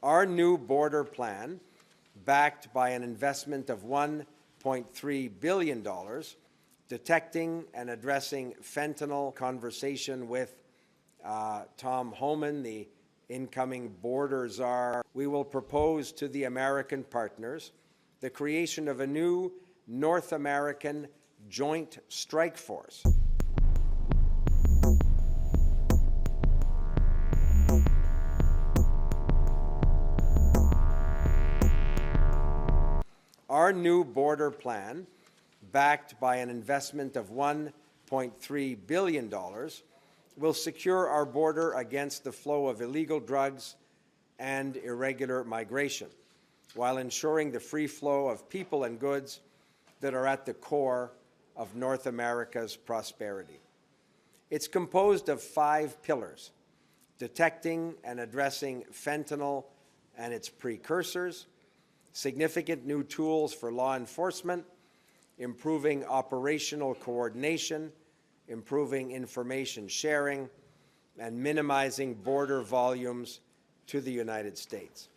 Our new border plan, backed by an investment of $1.3 billion, detecting and addressing fentanyl, conversation with Tom Homan, the incoming Border Czar. We will propose to the American partners the creation of a new North American Joint Strike Force. Our new border plan, backed by an investment of $1.3 billion, will secure our border against the flow of illegal drugs and irregular migration, while ensuring the free flow of people and goods that are at the core of North America's prosperity. It's composed of 5 pillars: detecting and addressing fentanyl and its precursors, significant new tools for law enforcement, improving operational coordination, improving information sharing, and minimizing border volumes to the United States.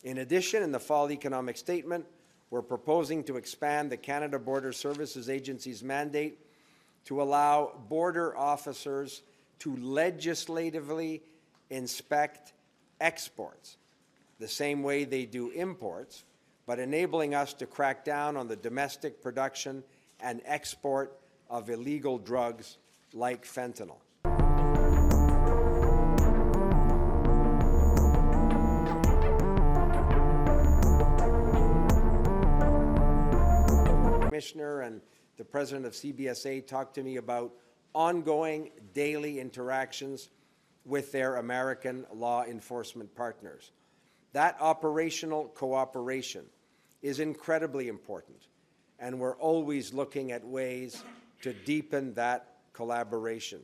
In addition, in the fall economic statement, we're proposing to expand the Canada Border Services Agency's mandate to allow border officers to legislatively inspect exports, the same way they do imports, but enabling us to crack down on the domestic production and export of illegal drugs like fentanyl. Commissioner and the president of CBSA talked to me about ongoing daily interactions with their American law enforcement partners. That operational cooperation is incredibly important, and we're always looking at ways to deepen that collaboration.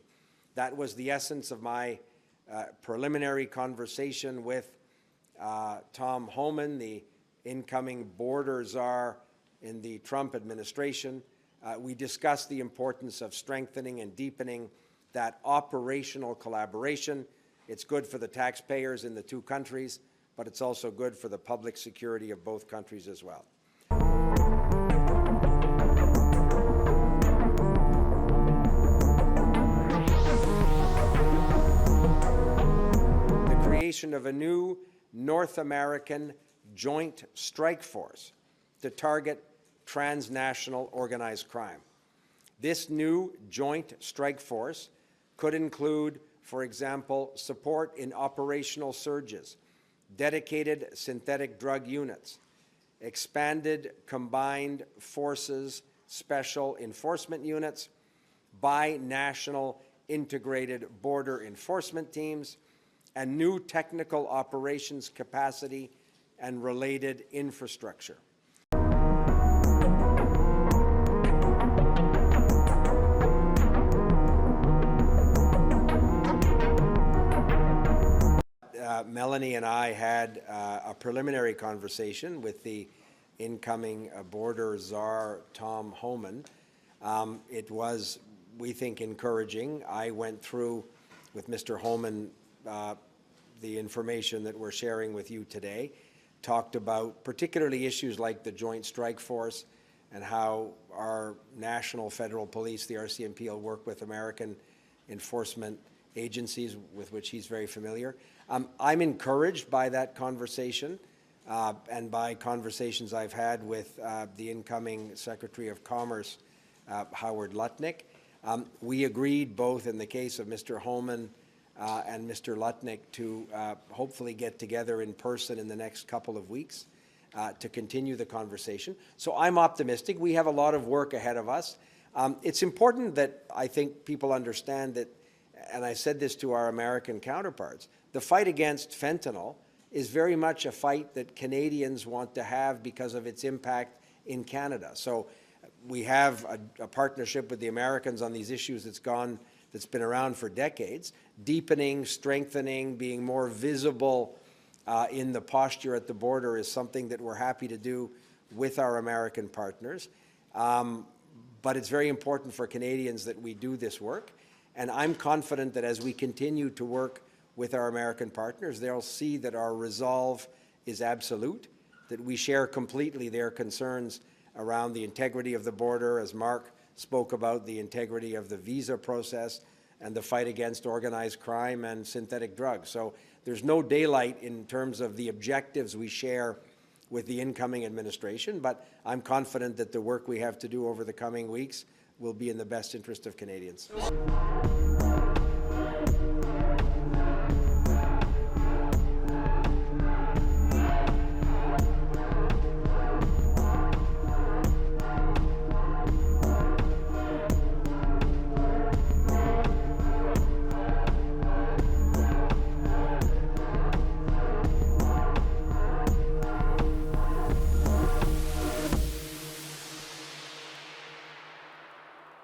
That was the essence of my preliminary conversation with Tom Homan, the incoming Border Czar in the Trump administration. We discussed the importance of strengthening and deepening that operational collaboration. It's good for the taxpayers in the 2 countries, but it's also good for the public security of both countries as well. The creation of a new North American Joint Strike Force to target transnational organized crime. This new Joint Strike Force could include, for example, support in operational surges, dedicated synthetic drug units, expanded combined forces special enforcement units, bi-national integrated border enforcement teams, and new technical operations capacity and related infrastructure. Melanie and I had a preliminary conversation with the incoming Border Czar Tom Homan. It was, we think, encouraging. I went through with Mr. Homan the information that we're sharing with you today, talked about particularly issues like the Joint Strike Force and how our national federal police, the RCMP, will work with American enforcement agencies with which he's very familiar. I'm encouraged by that conversation and by conversations I've had with the incoming Secretary of Commerce, Howard Lutnick. We agreed both in the case of Mr. Homan and Mr. Lutnick to hopefully get together in person in the next couple of weeks to continue the conversation. So I'm optimistic. We have a lot of work ahead of us. It's important that I think people understand that, and I said this to our American counterparts, the fight against fentanyl is very much a fight that Canadians want to have because of its impact in Canada. So we have a partnership with the Americans on these issues that's been around for decades, deepening, strengthening, being more visible in the posture at the border is something that we're happy to do with our American partners. but it's very important for Canadians that we do this work. And I'm confident that as we continue to work with our American partners, they'll see that our resolve is absolute, that we share completely their concerns around the integrity of the border, as Mark spoke about the integrity of the visa process and the fight against organized crime and synthetic drugs. So there's no daylight in terms of the objectives we share with the incoming administration, but I'm confident that the work we have to do over the coming weeks will be in the best interest of Canadians.